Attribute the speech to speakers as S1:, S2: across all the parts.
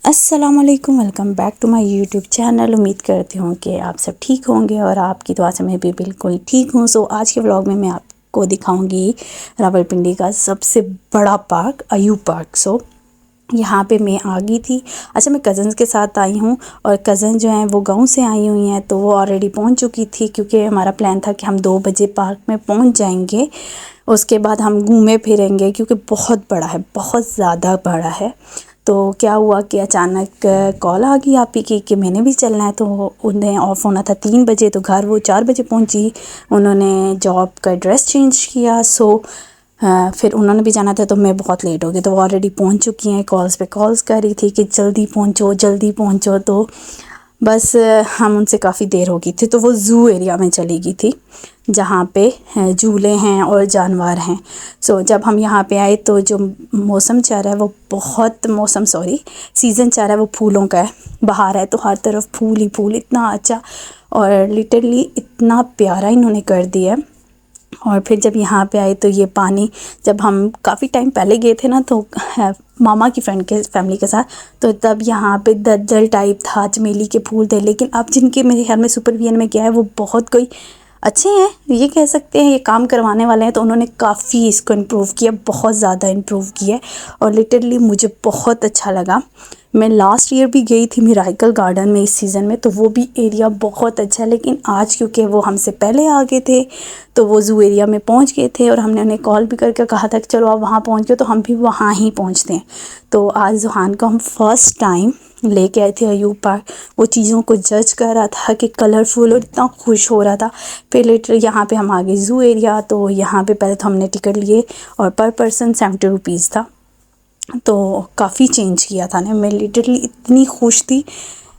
S1: अस्सलाम वालेकुम, welcome back to my YouTube channel. उम्मीद करती हूँ कि आप सब ठीक होंगे और आपकी दुआ से मैं भी बिल्कुल ठीक हूँ। सो आज के व्लॉग में मैं आपको दिखाऊंगी रावलपिंडी का सबसे बड़ा पार्क, अयूब पार्क। सो यहाँ पे मैं आ गई थी। अच्छा, मैं कज़न्स के साथ आई हूँ और कज़न जो हैं वो गाँव से आई हुई हैं, तो वो ऑलरेडी पहुँच चुकी थी क्योंकि हमारा प्लान था कि हम 2 बजे पार्क में पहुँच जाएंगे। उसके बाद हम घूमे फिरेंगे क्योंकि बहुत बड़ा है, बहुत ज़्यादा बड़ा है। तो क्या हुआ कि अचानक कॉल आ गई आप ही की कि मैंने भी चलना है। तो उन्हें ऑफ होना था 3 बजे, तो घर वो 4 बजे पहुंची। उन्होंने जॉब का एड्रेस चेंज किया। सो फिर उन्होंने भी जाना था, तो मैं बहुत लेट हो गई। तो वो ऑलरेडी पहुंच चुकी हैं, कॉल्स पे कॉल्स कर रही थी कि जल्दी पहुंचो जल्दी पहुंचो। तो बस हम उनसे काफ़ी देर हो गई थी। तो वो ज़ू एरिया में चली गई थी जहाँ पे झूले हैं और जानवर हैं। सो जब हम यहाँ पे आए तो जो मौसम चल रहा है वो सीज़न चल रहा है वो फूलों का है। बाहर है तो हर तरफ फूल ही फूल, इतना अच्छा और लिटरली इतना प्यारा इन्होंने कर दिया है। और फिर जब यहाँ पे आए तो ये पानी, जब हम काफ़ी टाइम पहले गए थे ना, तो मामा की फ्रेंड के फैमिली के साथ, तो तब यहाँ पे दलदल टाइप था, चमेली के फूल थे। लेकिन अब जिनके मेरे ख्याल में सुपरविजन में गया है वो बहुत कोई अच्छे हैं, ये कह सकते हैं, ये काम करवाने वाले हैं। तो उन्होंने काफ़ी इसको इम्प्रूव किया, बहुत ज़्यादा इम्प्रूव किया और लिटरली मुझे बहुत अच्छा लगा। मैं लास्ट ईयर भी गई थी मिराकल गार्डन में इस सीज़न में, तो वो भी एरिया बहुत अच्छा है। लेकिन आज क्योंकि वो हमसे पहले आ गए थे तो वो ज़ू एरिया में पहुंच गए थे और हमने उन्हें कॉल भी करके कहा था कि चलो आप वहाँ पहुँच गए, तो हम भी वहाँ ही पहुँचते हैं। तो आज जुहान को हम फर्स्ट टाइम लेके आए थे अयूब पार्क। वो चीज़ों को जज कर रहा था कि कलरफुल, और इतना खुश हो रहा था। फिर लेटर यहाँ पे हम आ गए ज़ू एरिया। तो यहाँ पे पहले तो हमने टिकट लिए और पर पर्सन 70 रुपीज़ था। तो काफ़ी चेंज किया था ना। मैं लिटरली इतनी खुश थी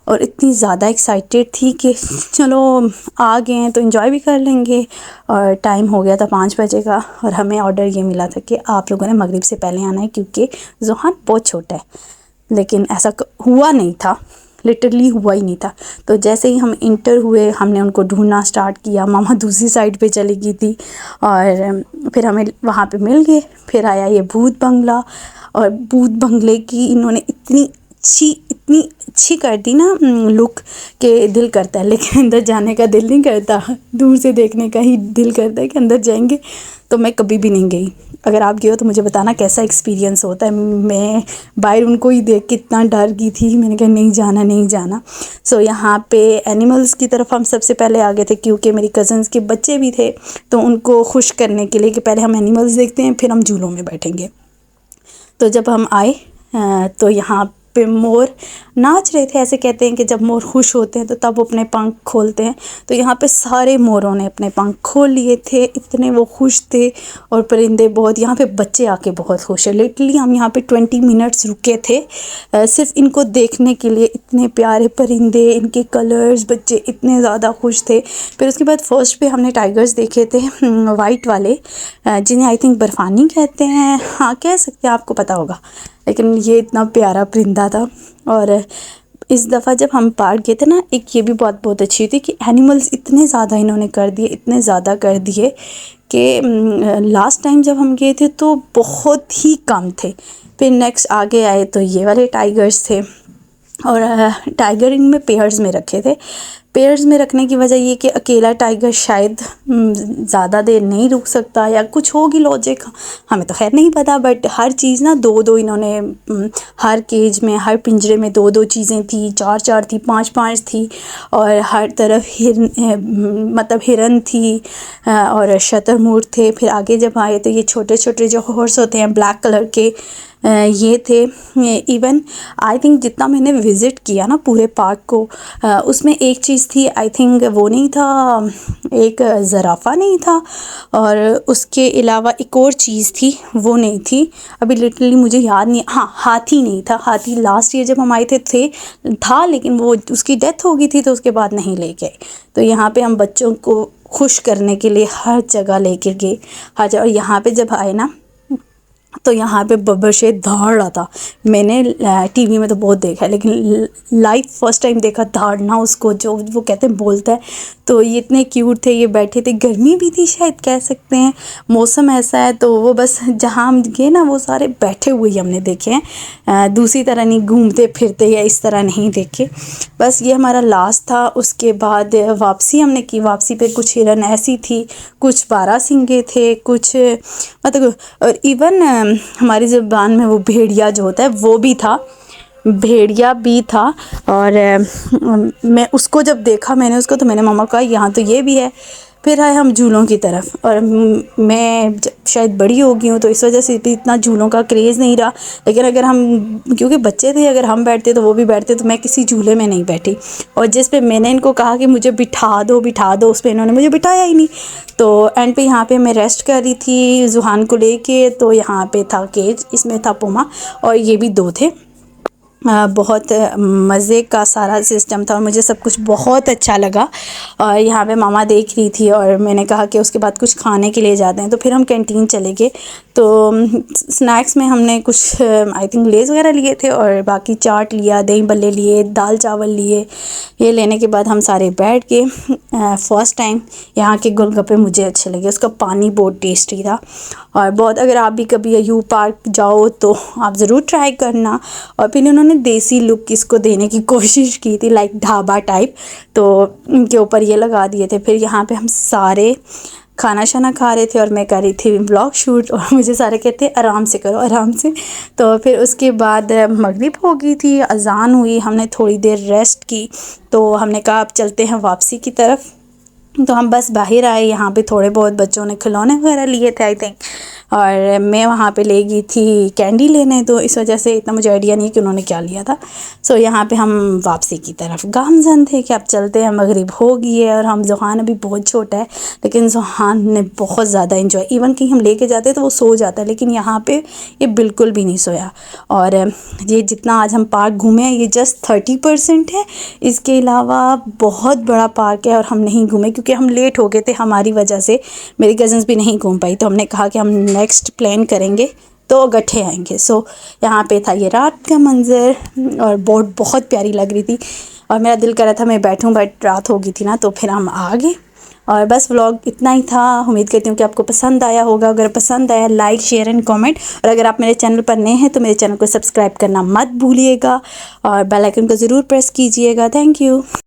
S1: और इतनी ज़्यादा एक्साइटेड थी कि चलो आ गए हैं तो एंजॉय भी कर लेंगे। और टाइम हो गया था 5 बजे का और हमें ऑर्डर ये मिला था कि आप लोगों ने मगरिब से पहले आना है क्योंकि जुहान बहुत छोटा है। लेकिन ऐसा हुआ नहीं था, लिटरली हुआ ही नहीं था। तो जैसे ही हम इंटर हुए हमने उनको ढूंढना स्टार्ट किया। मामा दूसरी साइड पे चली गई थी और फिर हमें वहाँ पे मिल गए। फिर आया ये भूत बंगला, और भूत बंगले की इन्होंने इतनी अच्छी कर दी ना लुक के दिल करता है, लेकिन अंदर जाने का दिल नहीं करता। दूर से देखने का ही दिल करता है कि अंदर जाएंगे। तो मैं कभी भी नहीं गई। अगर आप गए हो तो मुझे बताना कैसा एक्सपीरियंस होता है। मैं बाहर उनको ही देख के इतना डर गई थी, मैंने कहा नहीं जाना नहीं जाना। सो यहाँ पे एनिमल्स की तरफ हम सबसे पहले आ गए थे क्योंकि मेरी कज़न्स के बच्चे भी थे, तो उनको खुश करने के लिए कि पहले हम एनिमल्स देखते हैं फिर हम झूलों में बैठेंगे। तो जब हम आए तो यहाँ पे मोर नाच रहे थे। ऐसे कहते हैं कि जब मोर खुश होते हैं तो तब वो अपने पंख खोलते हैं। तो यहाँ पे सारे मोरों ने अपने पंख खोल लिए थे, इतने वो खुश थे। और परिंदे बहुत, यहाँ पे बच्चे आके बहुत खुश है। लिटरली हम यहाँ पे 20 मिनट्स रुके थे सिर्फ इनको देखने के लिए। इतने प्यारे परिंदे, इनके कलर्स, बच्चे इतने ज़्यादा खुश थे। फिर उसके बाद फर्स्ट पे हमने टाइगर्स देखे थे, वाइट वाले, जिन्हें आई थिंक बर्फ़ानी कहते हैं, हाँ कह सकते हैं, आपको पता होगा। लेकिन ये इतना प्यारा परिंदा था। और इस दफ़ा जब हम पार्क गए थे ना, एक ये भी बात बहुत अच्छी थी कि एनिमल्स इतने ज़्यादा इन्होंने कर दिए, इतने ज़्यादा कर दिए कि लास्ट टाइम जब हम गए थे तो बहुत ही कम थे। फिर नेक्स्ट आगे आए तो ये वाले टाइगर्स थे, और टाइगर इनमें पेयर्स में रखे थे। पेयर्स में रखने की वजह ये कि अकेला टाइगर शायद ज़्यादा देर नहीं रुक सकता या कुछ होगी लॉजिक, हमें तो खैर नहीं पता। बट हर चीज़ ना 2-2 इन्होंने हर केज में, हर पिंजरे में 2-2 चीज़ें थी, 4-4 थी, 5-5 थी। और हर तरफ हिरन थी और शतरमुर्ग थे। फिर आगे जब आए तो ये छोटे छोटे जो हॉर्स होते हैं ब्लैक कलर के, ये थे। इवन आई थिंक जितना मैंने विज़िट किया ना पूरे पार्क को, उसमें एक चीज़ थी, आई थिंक वो नहीं था, एक ज़राफ़ा नहीं था, और उसके अलावा एक और चीज़ थी, वो नहीं थी। अभी लिटरली मुझे याद नहीं। हाँ, हाथी नहीं था। हाथी लास्ट ईयर जब हम आए थे था, लेकिन वो उसकी डेथ हो गई थी तो उसके बाद नहीं लेके आए। तो यहाँ पे हम बच्चों को खुश करने के लिए हर जगह लेके गए, हर जगह। और यहाँ पे जब आए ना, तो यहाँ पे बब्बर शेर दौड़ रहा था। मैंने टीवी में तो बहुत देखा है, लेकिन लाइव फर्स्ट टाइम देखा दौड़ना उसको, जो वो कहते हैं बोलता है। तो ये इतने क्यूट थे, ये बैठे थे, गर्मी भी थी शायद कह सकते हैं, मौसम ऐसा है। तो वो बस जहाँ हम गए ना वो सारे बैठे हुए ही हमने देखे हैं, दूसरी तरह नहीं घूमते फिरते या इस तरह नहीं देखे। बस ये हमारा लास्ट था। उसके बाद वापसी हमने की। वापसी पे कुछ हिरन ऐसी थी, कुछ बारहसिंगे थे, कुछ मतलब, और इवन हमारी ज़ुबान में वो भेड़िया जो होता है वो भी था, भेड़िया भी था। और मैं उसको जब देखा मैंने उसको, तो मैंने मम्मा को कहा यहाँ तो ये भी है। फिर आए हम झूलों की तरफ, और मैं शायद बड़ी हो गई हूँ तो इस वजह से भी इतना झूलों का क्रेज़ नहीं रहा। लेकिन अगर हम, क्योंकि बच्चे थे, अगर हम बैठते तो वो भी बैठते, तो मैं किसी झूले में नहीं बैठी। और जिस पे मैंने इनको कहा कि मुझे बिठा दो, उस पर इन्होंने मुझे बिठाया ही नहीं। तो एंड पे यहाँ पे मैं रेस्ट कर रही थी जुहान को लेके। तो यहाँ पे था केज, इसमें था पुमा, और ये भी 2 थे। बहुत मज़े का सारा सिस्टम था और मुझे सब कुछ बहुत अच्छा लगा। और यहाँ पे मामा देख रही थी, और मैंने कहा कि उसके बाद कुछ खाने के लिए जाते हैं। तो फिर हम कैंटीन चले गए। तो स्नैक्स में हमने कुछ आई थिंक लेज़ वगैरह लिए थे, और बाकी चाट लिया, दही बल्ले लिए, दाल चावल लिए। ये लेने के बाद हम सारे बैठ के फ़र्स्ट टाइम यहाँ के गोलगप्पे मुझे अच्छे लगे, उसका पानी बहुत टेस्टी था। और बहुत, अगर आप भी कभी यू पार्क जाओ तो आप ज़रूर ट्राई करना। और फिर उन्होंने देसी लुक इसको देने की कोशिश की थी, लाइक ढाबा टाइप, तो उनके ऊपर ये लगा दिए थे। फिर यहाँ पे हम सारे खाना शाना खा रहे थे और मैं कर रही थी ब्लॉग शूट, और मुझे सारे कहते आराम से करो, आराम से। तो फिर उसके बाद मगरिब हो गई थी, अजान हुई, हमने थोड़ी देर रेस्ट की। तो हमने कहा अब चलते हैं वापसी की तरफ। तो हम बस बाहर आए। यहाँ पे थोड़े बहुत बच्चों ने खिलौने वगैरह लिए थे आई थिंक, और मैं वहाँ पे ले गई थी कैंडी लेने। तो इस वजह से इतना मुझे आइडिया नहीं कि उन्होंने क्या लिया था। सो यहाँ पे हम वापसी की तरफ गामजन थे कि अब चलते हैं, मगरिब हो गई है। और हम जुहान अभी बहुत छोटा है, लेकिन जुहान ने बहुत ज़्यादा इन्जॉय, इवन कहीं हम लेके जाते तो वो सो जाता है, लेकिन यहाँ पे ये बिल्कुल भी नहीं सोया। और ये जितना आज हम पार्क घूमे हैं ये जस्ट 30% है, इसके अलावा बहुत बड़ा पार्क है और हम नहीं घूमे क्योंकि हम लेट हो गए थे हमारी वजह से। मेरी कज़न्स भी नहीं घूम पाई, तो हमने कहा कि हम नेक्स्ट प्लान करेंगे तो गठे आएंगे। सो यहाँ पे था ये रात का मंज़र, और बोट बहुत प्यारी लग रही थी, और मेरा दिल कर रहा था मैं बैठूं, बट रात हो गई थी ना, तो फिर हम आ गए। और बस व्लॉग इतना ही था। उम्मीद करती हूँ कि आपको पसंद आया होगा। अगर पसंद आया लाइक शेयर एंड कमेंट, और अगर आप मेरे चैनल पर नए हैं तो मेरे चैनल को सब्सक्राइब करना मत भूलिएगा, और बेल आइकन को ज़रूर प्रेस कीजिएगा। Thank you.